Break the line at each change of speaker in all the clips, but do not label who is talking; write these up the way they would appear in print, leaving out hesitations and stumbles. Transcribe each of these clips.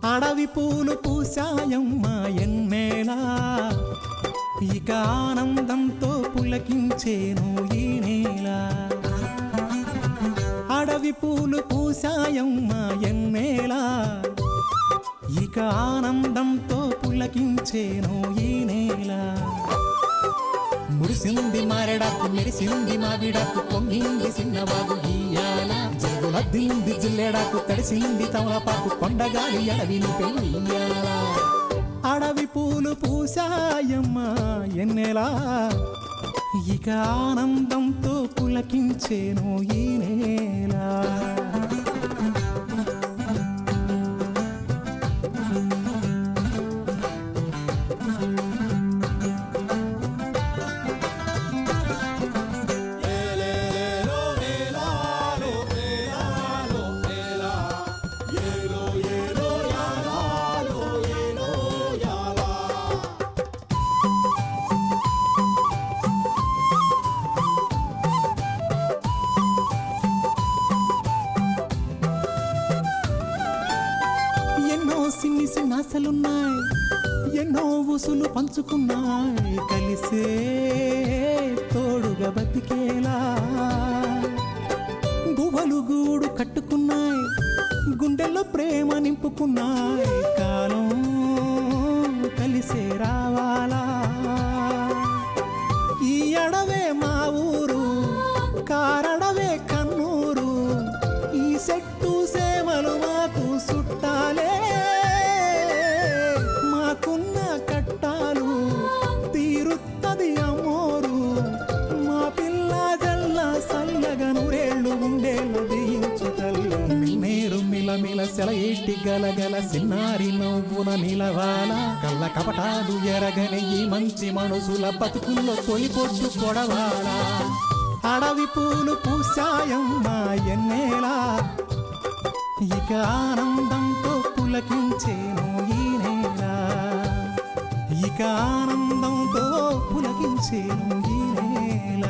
అడవి పూలు పూసాయమ్మా ఎన్నేలా, ఇక ఆనందంతో పులకించేను ఈ నేల. అడవి పూలు పూసాయమ్మా ఎన్నేలా, ఇక ఆనందంతో పులకించేను ఈ నేల. మురిసింది మారెడాకు, మెరిసింది మావిడాకు, పొంగింది సిన్నవాగు ఇయ్యాల. జరుగులద్దింది జిల్లెడాకు, తడిసింది తమలపాకు, కొండగాలి అడవిని పెయ్యాల. అడవి పూలు పూసాయమ్మా ఎన్నెలా, ఇక ఆనందంతో పులకించేను ఈ నేల. సిన్ని సిన్నాసలున్నాయి, ఎన్నో ఊసులు పంచుకున్నాయి, కలిసే తోడుగా బతికేలా. గువ్వలు గూడు కట్టుకున్నాయి, గుండెల్లో ప్రేమ నింపుకున్నాయి, కాలం కలిసే రావాలా. ఈ అడవే మా ఊరు, కారడవే కన్నూరు, ఈ చెట్టు సేమలు మాకు చుట్టాలే. మాకున్న కట్టాలు తీరుత్తది అమ్మోరు, మా పిల్ల జల్ల సల్లగా నూరేళ్ళు ఉండేళ్ళు దీయించు తల్లి. మిన్నేరు మిలమిల సెలయేటి గలగల సిన్నారి నవ్వున నిలవాల. కళ్ళ కపటాలు ఎరగని ఈ మంచి మనసుల బతుకుల్లో తొలి పొట్టు కొడవాల. అడవి పూలు పూసాయమ్మా ఎన్నేలా, ఇక ఆనందంతో పులకించేను ఈ నేల. ఇక ఆనందంతో పులకించేను ఈ నేల.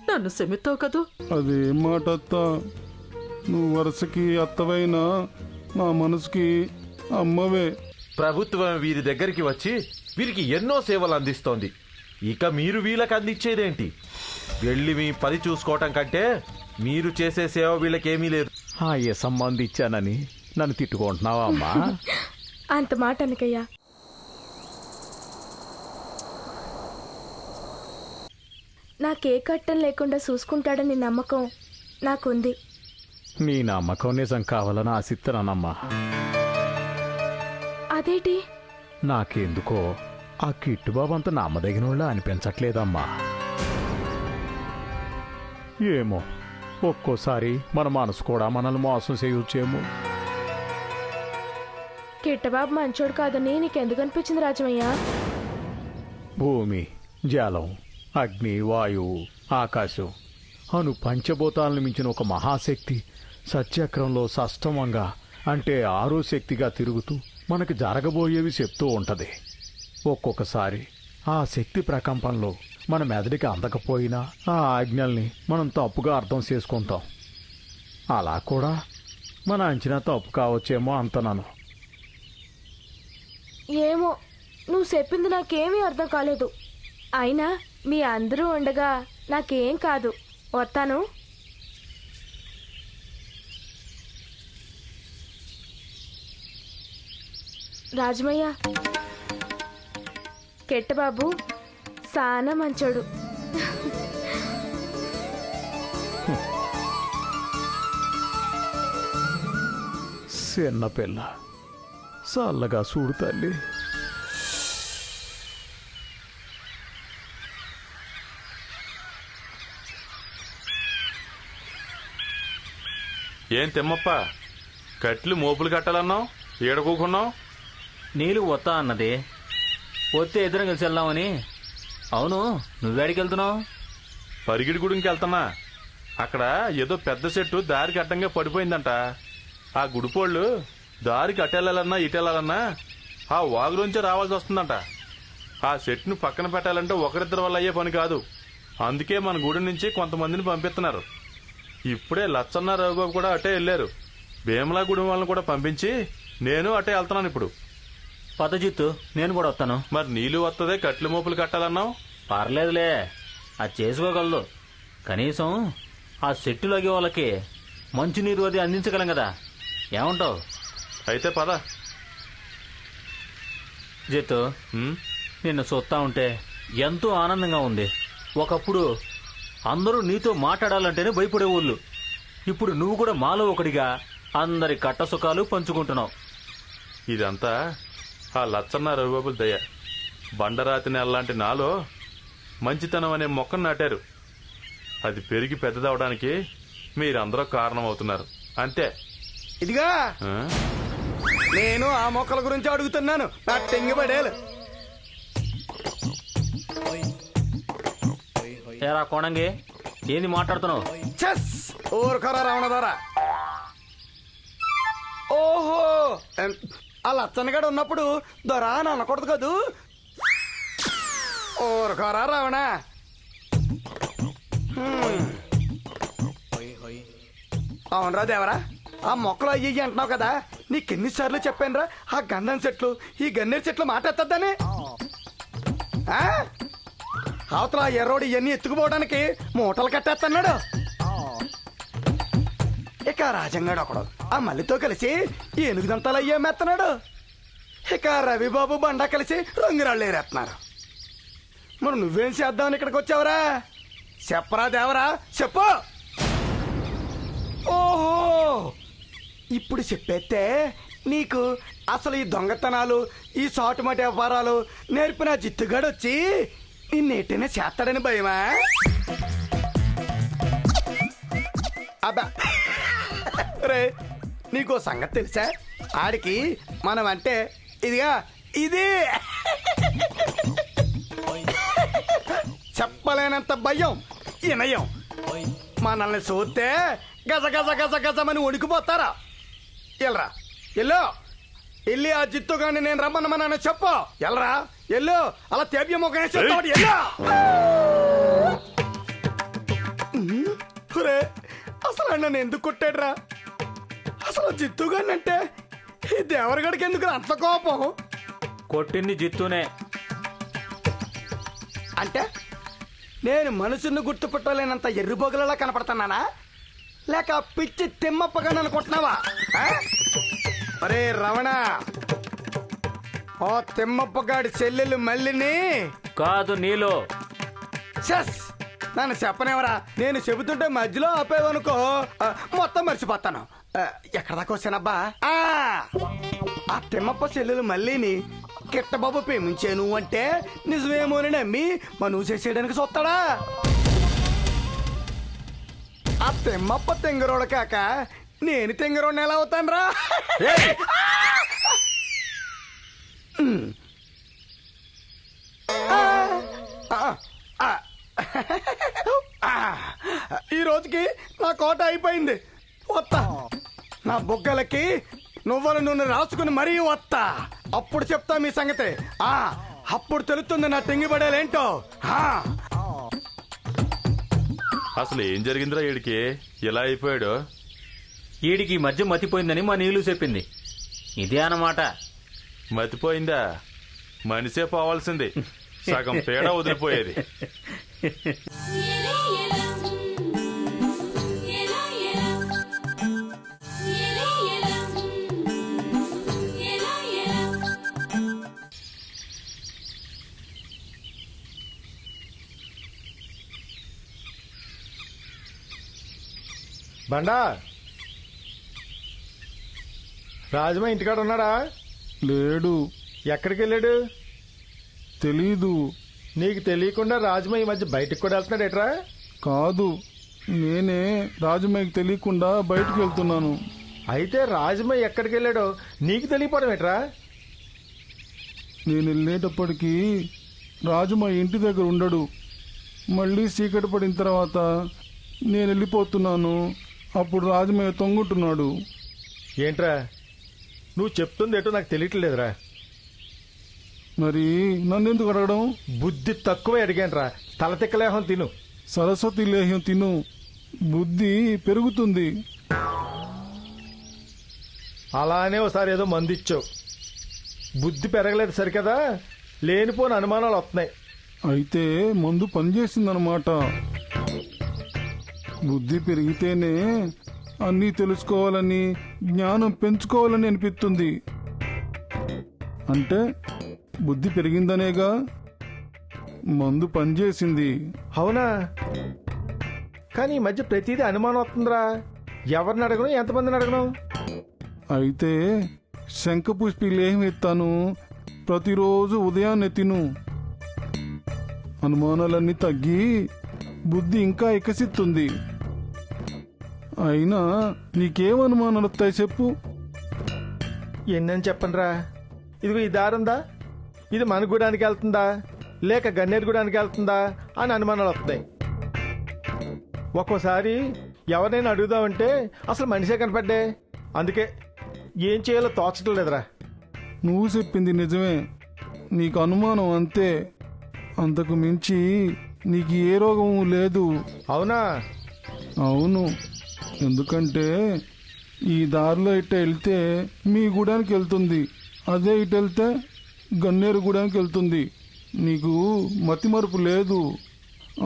నన్ను సెమితావు కదూ.
అదేం మాట అత్త, నువ్వు వరుసకి అత్తవైనా నా మనసుకి అమ్మవే.
ప్రభుత్వం వీరి దగ్గరికి వచ్చి వీరికి ఎన్నో సేవలు అందిస్తోంది. ఇక మీరు వీళ్ళకి అందించేదేంటి? వెళ్ళి మీ పని చూసుకోవటం కంటే మీరు చేసే సేవ వీళ్ళకేమీ లేదు.
ఏ సంబంధం ఇచ్చానని నన్ను తిట్టుకుంటున్నావా అమ్మా?
అంత మాట అనకయ్యా. నాకే కట్టం లేకుండా చూసుకుంటాడని నమ్మకం నాకుంది.
నీ నమ్మకం నిజం కావాలని ఆశిస్తున్నానమ్మా.
అదేంటి?
నాకెందుకో ఆ కిట్టుబాబు అంత నమ్మదగిన వాళ్ళ అనిపించట్లేదమ్మా. ఏమో, ఒక్కోసారి మన మనసు కూడా మనల్ని మోసం చేయొచ్చేమో.
కిట్టబాబు మంచోడు కాదని నీకెందుకు అనిపించింది రాజమయ్య?
భూమి, జలం, అగ్ని, వాయువు, ఆకాశం అను పంచభూతాలను మించిన ఒక మహాశక్తి సత్యక్రంలో సష్టమంగా, అంటే ఆరో శక్తిగా తిరుగుతూ మనకి జరగబోయేవి చెప్తూ ఉంటది. ఒక్కొక్కసారి ఆ శక్తి ప్రకంపంలో మన మెదడికి అందకపోయినా ఆ ఆజ్ఞల్ని మనం తప్పుగా అర్థం చేసుకుంటాం. అలా కూడా మన అంచనా తప్పు కావచ్చేమో అంతనాను.
ఏమో, నువ్వు చెప్పింది నాకేమీ అర్థం కాలేదు. అయినా మీ అందరూ ఉండగా నాకేం కాదు. వస్తాను. రాజమయ్య కెట్టబాబు సానా మంచోడు.
చిన్న పిల్ల చల్లగా చూడు తల్లి.
ఏం తిమ్మప్ప, కట్లు మోపులు కట్టాలన్నావు, ఏడకూకున్నావు?
నీళ్ళు వస్తా అన్నది, వస్తే ఇద్దరం కలిసి వెళ్దామని. అవును, నువ్వేడికి వెళ్తున్నావు?
పరిగిడి గుడికి వెళ్తున్నా. అక్కడ ఏదో పెద్ద చెట్టు దారికి అడ్డంగా పడిపోయిందంట. ఆ గుడిపోళ్ళు దారికి అటెళ్ళాలన్నా ఇటెళ్ళాలన్నా ఆ వాగులోంచే రావాల్సి వస్తుందంట. ఆ చెట్టును పక్కన పెట్టాలంటే ఒకరిద్దరి వల్ల అయ్యే పని కాదు. అందుకే మన గుడి నుంచి కొంతమందిని పంపిస్తున్నారు. ఇప్పుడే లచ్చన్న రఘుబాబు కూడా అటే వెళ్ళారు. భీమలా గుడి వాళ్ళని కూడా పంపించి నేను అటే వెళ్తున్నాను ఇప్పుడు.
పదజిత్తు, నేను కూడా వస్తాను.
మరి నీళ్ళు వస్తదే, కట్లు మోపులు కట్టాలన్నావు?
పర్లేదులే, అది చేసుకోగలదు. కనీసం ఆ చెట్టులోకి వాళ్ళకి మంచినీరు అది అందించగలం కదా. ఏమంటావు?
అయితే పద.
జిత్తు, నిన్ను చూస్తా ఉంటే ఎంతో ఆనందంగా ఉంది. ఒకప్పుడు అందరూ నీతో మాట్లాడాలంటేనే భయపడేవాళ్ళు. ఇప్పుడు నువ్వు కూడా మాలో ఒకటిగా అందరి కట్ట సుఖాలు పంచుకుంటున్నావు.
ఇదంతా ఆ లచ్చన్న రఘుబాబుల దయ. బండరాతి నెల్లాంటి నాలో మంచితనం అనే మొక్కను నాటారు. అది పెరిగి పెద్దదవడానికి మీరందరూ కారణమవుతున్నారు, అంతే.
ఇదిగా
ఆ?
నేను ఆ మొక్కల గురించి అడుగుతున్నాను. నా తెంగిపడేలు.
ఏరా కోణంగి, ఏంది మాట్లాడుతున్నావు?
చెస్ ఊరుకోరా రావణదారా. ఓహో, ఆ లచ్చన్నగాడు ఉన్నప్పుడు దొరా అని అనకూడదు కదూ. ఊరుకోరా రావణ. అవునరా దేవరా, ఆ మొక్కలు అయ్యి అంటున్నావు కదా, నీకెన్నిసార్లు చెప్పానురా ఆ గంధం చెట్లు ఈ గన్నేరు చెట్లు మాట్లాడతాదని. అవతల ఎర్రోడు ఇవన్నీ ఎత్తుకుపోవడానికి మూటలు కట్టేస్తున్నాడు. ఇక రాజంగాడు ఒకడు ఆ మల్లితో కలిసి ఏనుగుదంతాలు అయ్యేమేస్తున్నాడు. ఇక రవిబాబు బండా కలిసి రంగురాళ్ళు ఏరేస్తున్నారు. మరి నువ్వేం చేద్దామని ఇక్కడికి వచ్చావురా? చెప్పరా దేవరా, చెప్పు. ఓహో, ఇప్పుడు చెప్పేస్తే నీకు అసలు ఈ దొంగతనాలు ఈ సాటుమాటి వ్యవహారాలు నేర్పిన జిత్తుగాడు వచ్చి నిన్నేటైనా చేస్తాడని భయమా? అబ్బా రే, నీకో సంగతి తెలుసా? ఆడికి మనం అంటే ఇదిగా ఇది చెప్పలేనంత భయం వినయం. మనల్ని చూస్తే గజ గజ గజ గజమని వణికిపోతారా? ఎల్రా ఎల్లో, వెళ్ళి ఆ జిత్తుగాని నేను రమ్మన్నమని చెప్పు. ఎల్రా ఎల్లు, అలా తేబ్య మొక్క చెప్తాడు. ఎల్లో అసలు నన్ను ఎందుకు కొట్టాడురా? అసలు జిత్తుగాని అంటే ఈ దేవరగడికి ఎందుకు అంత కోపం?
కొట్టింది జిత్తునే.
అంటే నేను మనుషుని గుర్తుపట్టలేనంత ఎర్రిబొగలలా కనపడుతున్నానా, లేక పిచ్చి తిమ్మప్పగా అనుకుంటున్నావా? అరే రమణ, ఓ తిమ్మప్పగాడి చెల్లెలు మల్లిని
కాదు నీలో.
చెస్ నన్ను చెప్పనేవరా? నేను చెబుతుంటే మధ్యలో ఆపేవనుకో మొత్తం మర్చిపోతాను. ఎక్కడ దాకా వచ్చానబ్బా? ఆ తిమ్మప్ప చెల్లెలు మల్లిని కిట్టబాబు ప్రేమించాను అంటే నిజమేమోని నమ్మి మనువు చేసేయడానికి చూస్తాడా? ఆ తిమ్మప్ప తెంగరోడు కాక నేను తెంగరోడిని ఎలా అవుతాను రా? ఈ రోజుకి నా కోట అయిపోయింది. వస్తా, నా బొగ్గలకి నువ్వుల నూనె రాసుకుని మరీ వస్తా. అప్పుడు చెప్తా మీ సంగతి. అప్పుడు తెలుస్తుంది నా తెంగిపడేలేంటో.
అసలు ఏం జరిగిందిరా వీడికి, ఇలా అయిపోయాడు?
ఈడికి ఈ మధ్య మతిపోయిందని మా నీళ్ళు చెప్పింది. ఇదే అన్నమాట.
మతిపోయిందా? మనిషే పోవాల్సింది, సగం పేడ వదిలిపోయేది.
బండా రాజమా ఇంటికాడ ఉన్నాడా?
లేడు.
ఎక్కడికి వెళ్ళాడు?
తెలీదు.
నీకు తెలియకుండా రాజమా ఈ మధ్య బయటకు కూడా వెళ్తున్నాడు ఎట్రా?
కాదు, నేనే రాజమయ్యకి తెలియకుండా బయటకు వెళ్తున్నాను.
అయితే రాజమా ఎక్కడికి వెళ్ళాడో నీకు తెలియపోవడం ఎట్రా?
నేను వెళ్ళేటప్పటికి రాజమయ్య ఇంటి దగ్గర ఉండడు. మళ్ళీ చీకటి పడిన తర్వాత నేను వెళ్ళిపోతున్నాను. అప్పుడు రాజమయ్య తొంగుంటున్నాడు.
ఏంట్రా నువ్వు చెప్తుంది ఏంటో నాకు తెలియట్లేదురా.
మరి నన్నెందుకు అడగడం?
బుద్ధి తక్కువ అడిగానురా. తల తిక్కలేహం తిను.
సరస్వతి లేహ్యం తిను, బుద్ధి పెరుగుతుంది.
అలానే ఒకసారి ఏదో మందు ఇచ్చావు, బుద్ధి పెరగలేదు సరికదా, లేనిపోని అనుమానాలు వస్తున్నాయి.
అయితే మందు పనిచేసిందనమాట. బుద్ధి పెరిగితేనే అన్నీ తెలుసుకోవాలని, జ్ఞానం పెంచుకోవాలని అనిపిస్తుంది. అంటే బుద్ధి పెరిగిందనేగా మందు పనిచేసింది.
అవునా? కానీ ఈ మధ్య ప్రతిదీ అనుమానం వస్తుందిరా. ఎవరిని అడగను, ఎంతమందిని అడగను?
అయితే శంఖపుష్పి లేహం ఎత్తాను, ప్రతిరోజు ఉదయాన్నే తిను. అనుమానాలన్నీ తగ్గి బుద్ధి ఇంకా వికసిస్తుంది. అయినా నీకేం అనుమానాలు వస్తాయి చెప్పు?
ఎన్నని చెప్పండిరా. ఇదిగో ఈ దారుందా, ఇది మన గూడానికి వెళ్తుందా లేక గన్నేరు గూడానికి వెళ్తుందా అని అనుమానాలు వస్తాయి. ఒక్కోసారి ఎవరైనా అడుగుదామంటే అసలు మనిషే కనపడ్డే. అందుకే ఏం చేయాలో తోచడం లేదురా.
నువ్వు చెప్పింది నిజమే, నీకు అనుమానం అంతే. అంతకు మించి నీకు ఏ రోగము లేదు.
అవునా?
అవును. ఎందుకంటే ఈ దారిలో ఇట్ట వెళ్తే మీ గూడానికి వెళ్తుంది, అదే ఇటు వెళ్తే గన్నేరు గూడానికి వెళ్తుంది. నీకు మతిమరుపు లేదు.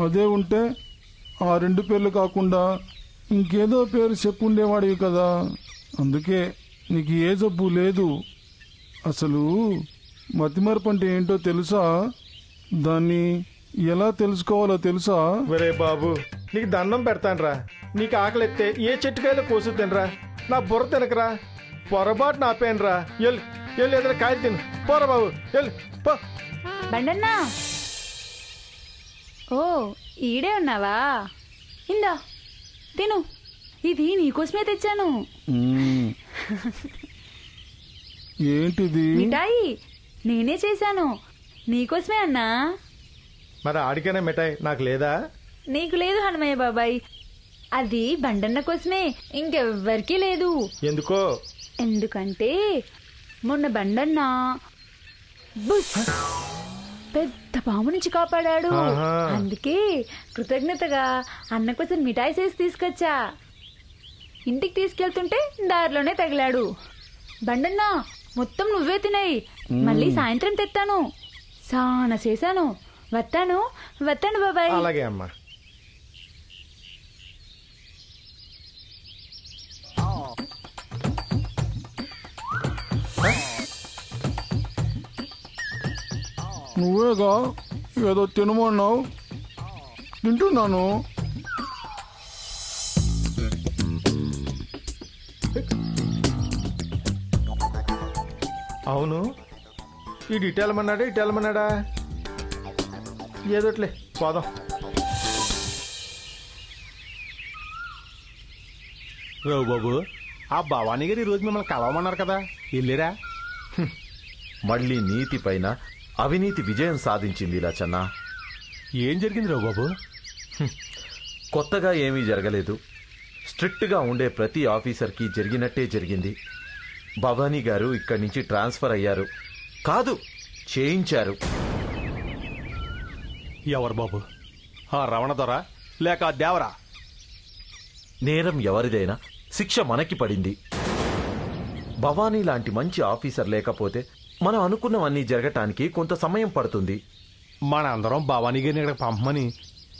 అదే ఉంటే ఆ రెండు పేర్లు కాకుండా ఇంకేదో పేరు చెప్పుండేవాడివి కదా. అందుకే నీకు ఏ జబ్బు లేదు. అసలు మతిమరుపు అంటే ఏంటో తెలుసా? దాన్ని ఎలా తెలుసుకోవాలో తెలుసా?
ఒరే బాబు, నీకు దండం పెడతానురా. నీకు ఆకలి ఎత్తే ఏ చెట్టుకాయలో కోసు తినరా, నా బుర్ర తినకరా. పొరపాటు నాపేనరా. ఎల్లు ఎల్లు, ఏదైనా కాయ తిను. పోరా బాబు, ఎల్లు పో.
బండన్నా, ఓ ఈడే ఉన్నావా? ఇందా తిను, ఇది నీకోసమే తెచ్చాను.
ఏంటిది?
మిఠాయి నేనే చేశాను, నీకోసమే అన్నా.
మరి ఆడికైనా మిఠాయి నాకు లేదా?
నీకు లేదు హనుమయ్య బాబాయ్, అది బండన్న కోసమే, ఇంకెవ్వరికీ లేదు.
ఎందుకో?
ఎందుకంటే మొన్న బండన్న బుస్ పెద్ద పాము నుంచి కాపాడాడు.
ఆహా.
అందుకే కృతజ్ఞతగా అన్న కోసం మిఠాయి చేసి తీసుకొచ్చా. ఇంటికి తీసుకెళ్తుంటే దారిలోనే తగిలాడు. బండన్న మొత్తం నువ్వే తినాయి, మళ్ళీ సాయంత్రం తెస్తాను. సానా చేశాను. వస్తాను వస్తాను బాబాయ్.
అలాగే అమ్మా.
నువ్వేగా ఏదో తినమన్నావు, తింటున్నాను.
అవును, ఈ ఇటెలమన్నాడా ఇటెలమన్నాడా? ఏదోట్లే పోదాం.
రావు బాబు, ఆ భవానీ గారు ఈరోజు మిమ్మల్ని కలవమన్నారు కదా, వెళ్ళిరా?
మళ్ళీ నీతి పైన అవినీతి విజయం సాధించింది లచ్చన్న.
ఏం జరిగింది రావు బాబు?
కొత్తగా ఏమీ జరగలేదు. స్ట్రిక్ట్గా ఉండే ప్రతి ఆఫీసర్కి జరిగినట్టే జరిగింది. భవానీ గారు ఇక్కడి నుంచి ట్రాన్స్ఫర్ అయ్యారు. కాదు, చేయించారు.
ఎవరు బాబు? ఆ రమణ దొర లేక ఆ దేవరా?
నేరం ఎవరిదైనా శిక్ష మనకి పడింది. భవానీ లాంటి మంచి ఆఫీసర్ లేకపోతే మనం అనుకున్నవన్నీ జరగటానికి కొంత సమయం పడుతుంది.
మన అందరం భవానీ గారిని ఇక్కడ పంపమని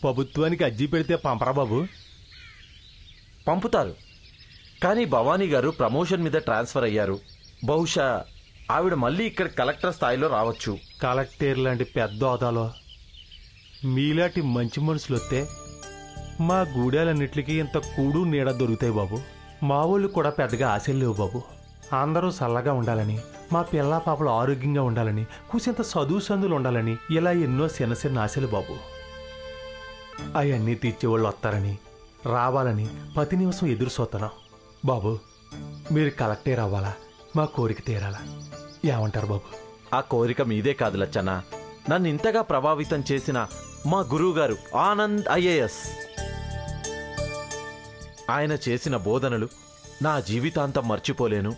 ప్రభుత్వానికి అర్జీ పెడితే పంపరా బాబు?
పంపుతారు, కానీ భవానీ గారు ప్రమోషన్ మీద ట్రాన్స్ఫర్ అయ్యారు. బహుశా ఆవిడ మళ్ళీ ఇక్కడ కలెక్టర్ స్థాయిలో రావచ్చు.
కలెక్టర్ లాంటి పెద్ద హోదాలో మీలాంటి మంచి మనుషులు వస్తే మా గూడాలన్నిటికీ ఇంత కూడు నీడ దొరుకుతాయి బాబు. మా వాళ్ళు కూడా పెద్దగా ఆశలు లేవు బాబు. అందరూ చల్లగా ఉండాలని, మా పిల్ల పాపలు ఆరోగ్యంగా ఉండాలని, కూసింత చదువు సందులు ఉండాలని, ఇలా ఎన్నో చిన్న చిన్న ఆశలు బాబు. అవన్నీ తీర్చేవాళ్ళు వస్తారని, రావాలని ప్రతి నిమిషం ఎదురు చూస్తున్నాం బాబు. మీరు కలెక్టర్ అవ్వాలా, మా కోరిక తీరాలా, ఏమంటారు బాబు?
ఆ కోరిక మీదే కాదు లచ్చన్న, నన్ను ఇంతగా ప్రభావితం చేసిన మా గురువుగారు ఆనంద్ ఐఏఎస్. ఆయన చేసిన బోధనలు నా జీవితాంతం మర్చిపోలేను.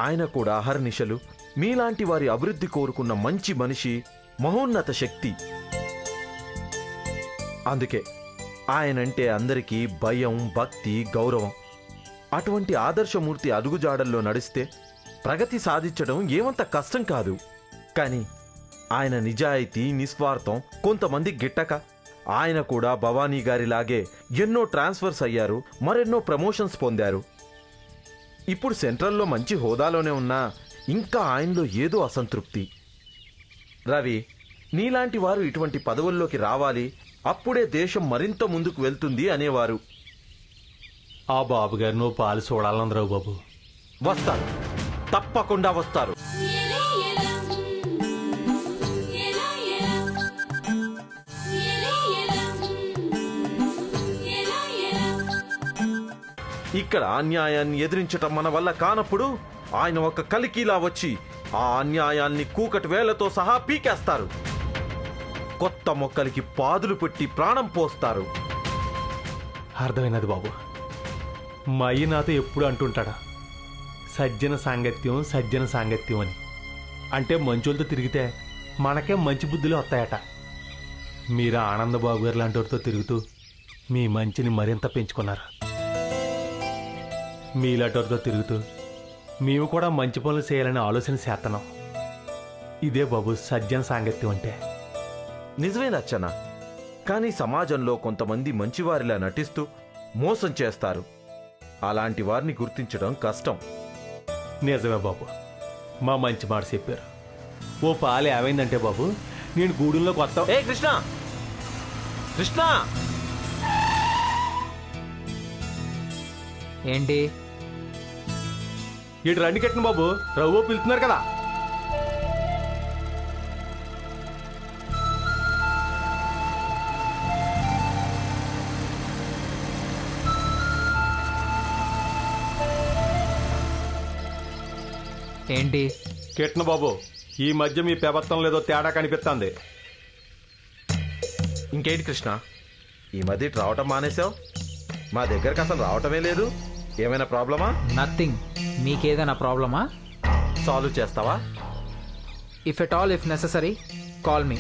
ఆయన కూడా అహర్నిశలు మీలాంటి వారి అభివృద్ధి కోరుకున్న మంచి మనిషి, మహోన్నత శక్తి. అందుకే ఆయనంటే అందరికీ భయం, భక్తి, గౌరవం. అటువంటి ఆదర్శమూర్తి అడుగుజాడల్లో నడిస్తే ప్రగతి సాధించడం ఏమంత కష్టం కాదు. కానీ ఆయన నిజాయితీ, నిస్వార్థం కొంతమంది గిట్టక ఆయన కూడా భవానీ గారిలాగే ఎన్నో ట్రాన్స్ఫర్స్ అయ్యారు, మరెన్నో ప్రమోషన్స్ పొందారు. ఇప్పుడు సెంట్రల్లో మంచి హోదాలోనే ఉన్నా ఇంకా ఆయనలో ఏదో అసంతృప్తి. రవి, నీలాంటి వారు ఇటువంటి పదవుల్లోకి రావాలి, అప్పుడే దేశం మరింత ముందుకు వెళ్తుంది అనేవారు.
ఆ బాబు గారు నువ్వు పాలు చూడాలందరావు బాబు.
వస్తారు, తప్పకుండా వస్తారు. ఇక్కడ అన్యాయాన్ని ఎదిరించటం మన వల్ల కానప్పుడు ఆయన ఒక కలికిలా వచ్చి ఆ అన్యాయాన్ని కూకటి వేళ్లతో సహా పీకేస్తారు. కొత్త మొక్కలకి పాదులు పెట్టి ప్రాణం పోస్తారు.
అర్థమైనది బాబు. మా అయ్య నాతో ఎప్పుడు అంటుంటాడా, సజ్జన సాంగత్యం, సజ్జన సాంగత్యం అని. అంటే మంచోళ్ళతో తిరిగితే మనకే మంచి బుద్ధులు వస్తాయట. మీరు ఆనందబాబు గారు లాంటి వారితో తిరుగుతూ మీ మంచిని మరింత పెంచుకున్నారు. మీలాంటివారితో తిరుగుతూ మేము కూడా మంచి పనులు చేయాలని ఆలోచన చేస్తున్నాం. ఇదే బాబు సజ్జన సాంగత్యం అంటే.
నిజమే లచ్చన్న, కానీ సమాజంలో కొంతమంది మంచివారిలా నటిస్తూ మోసం చేస్తారు. అలాంటి వారిని గుర్తించడం కష్టం.
నిజమే బాబు, మా మంచి మాట చెప్పారు. ఓ పాలు ఏమైందంటే బాబు, నేను గూడెంలోకి వస్తా.
ఏ కృష్ణ, కృష్ణ!
ఏంటి?
ఇటు రండి కట్టిన బాబు, రవ్వ పిలుతున్నారు కదా.
ఏంటి?
కిట్న బాబు, ఈ మధ్య మీ పెబత్తం లేదో తేడా కనిపిస్తుంది.
ఇంకేంటి కృష్ణ, ఈ మధ్య ఇటు రావటం మానేశావు? మా దగ్గరకు అసలు రావటమే లేదు. ఏమైనా ప్రాబ్లమా?
నథింగ్. మీకేదైనా ప్రాబ్లమా?
సాల్వ్ చేస్తావా?
If at all if necessary call me.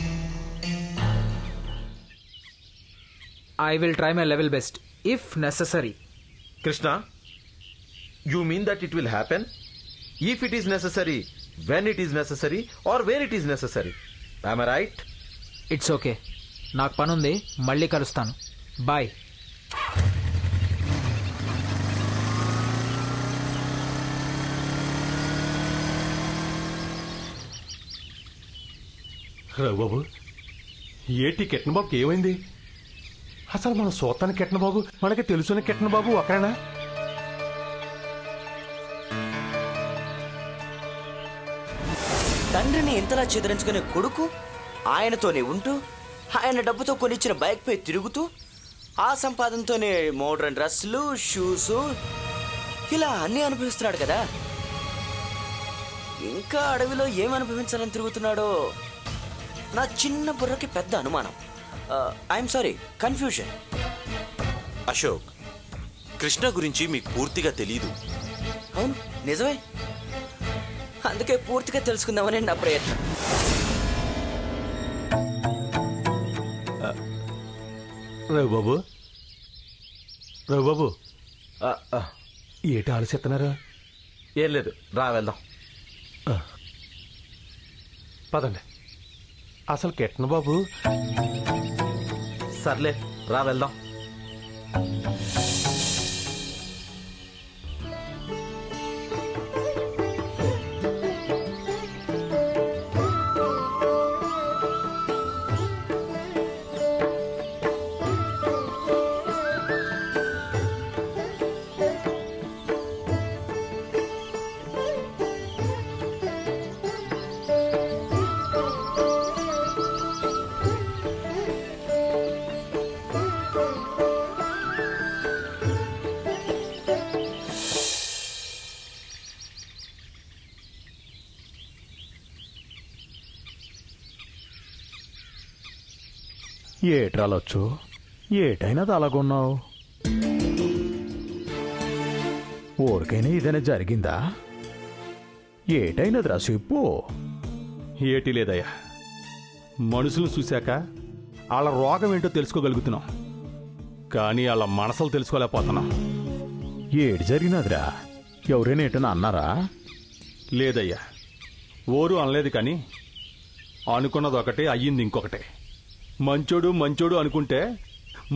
I will try my level best if necessary.
Krishna, you mean that it will happen if it is necessary, when it is necessary or where it is necessary. I right?
It's okay. నాకు పనుంది, మళ్ళీ కలుస్తాను. Bye.
Raghubabu, ఏటి కిట్న బాబుకి ఏమైంది? అసలు మన సోతాన్ని కిట్న బాబు, మనకి తెలుసున్న కిట్న బాబు ఒకరేనా?
తండ్రిని ఇంతలా చెదిరించుకునే కొడుకు ఆయనతోనే ఉంటూ, ఆయన డబ్బుతో కొనిచ్చిన బైక్ పై తిరుగుతూ, ఆ సంపాదనతోనే మోడ్రన్ డ్రెస్సులు, షూస్, ఇలా అన్నీ అనుభవిస్తున్నాడు కదా. ఇంకా అడవిలో ఏం అనుభవించాలని తిరుగుతున్నాడో నా చిన్న బుర్రకి పెద్ద అనుమానం. I'm sorry, confusion.
Ashok, Krishna గురించి మీకు పూర్తిగా తెలీదు.
అవును, నిజమే. అందుకే పూర్తిగా తెలుసుకుందామని నా ప్రయత్నం.
రఘుబాబు, రఘుబాబు, ఏటి ఆలోచిస్తున్నారు?
ఏం లేదు, రా వెళ్దాం.
పదండి. అసలు కిట్న బాబు.
సర్లే, రా వెళ్దాం.
ఏట్రాలొచ్చు ఏటైనా అలాగున్నావు ఊరికైనా ఏదైనా జరిగిందా ఏటైనదిరా చెప్పు.
ఏటీ లేదయ్యా, మనుషులను చూశాక వాళ్ళ రోగం ఏంటో తెలుసుకోగలుగుతున్నాం, కానీ వాళ్ళ మనసులు తెలుసుకోలేకపోతున్నాం.
ఏటి జరిగినదిరా? ఎవరైనా ఏటైనా అన్నారా?
లేదయ్యా, ఓరు అనలేదు, కానీ అనుకున్నది ఒకటే అయ్యింది ఇంకొకటే. మంచోడు మంచోడు అనుకుంటే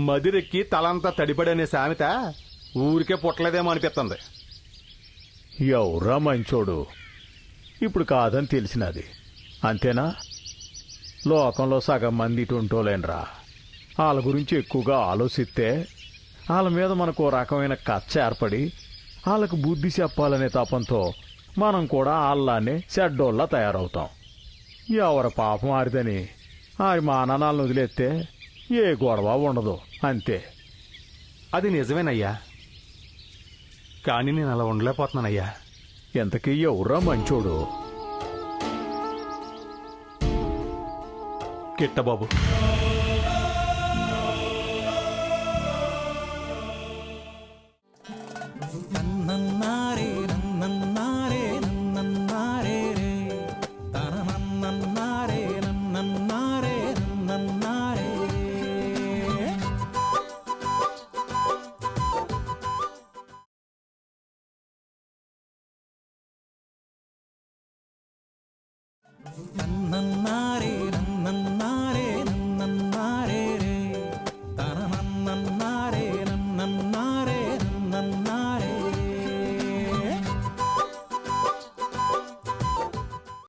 మదిరెక్కి తలంతా తడిపడనే సామెత ఊరికే పుట్టలేదేమో అనిపిస్తుంది.
ఎవరా మంచోడు? ఇప్పుడు కాదని తెలిసినది అంతేనా? లోకంలో సగం మంది ఇటుంటోలేనరా. వాళ్ళ గురించి ఎక్కువగా ఆలోచిస్తే వాళ్ళ మీద మనకు ఓ రకమైన కచ్చ ఏర్పడి వాళ్ళకు బుద్ధి చెప్పాలనే తపంతో మనం కూడా వాళ్ళనే చెడ్డోళ్ళ తయారవుతాం. ఎవరి పాపం ఆరిదని ఆరి మానాలను వదిలేస్తే ఏ గొడవ ఉండదు, అంతే.
అది నిజమేనయ్యా, కానీ నేను అలా ఉండలేకపోతున్నానయ్యా.
ఎంతకీ ఎవరా మంచోడు?
కిట్టబాబు.
నన్నన్నారే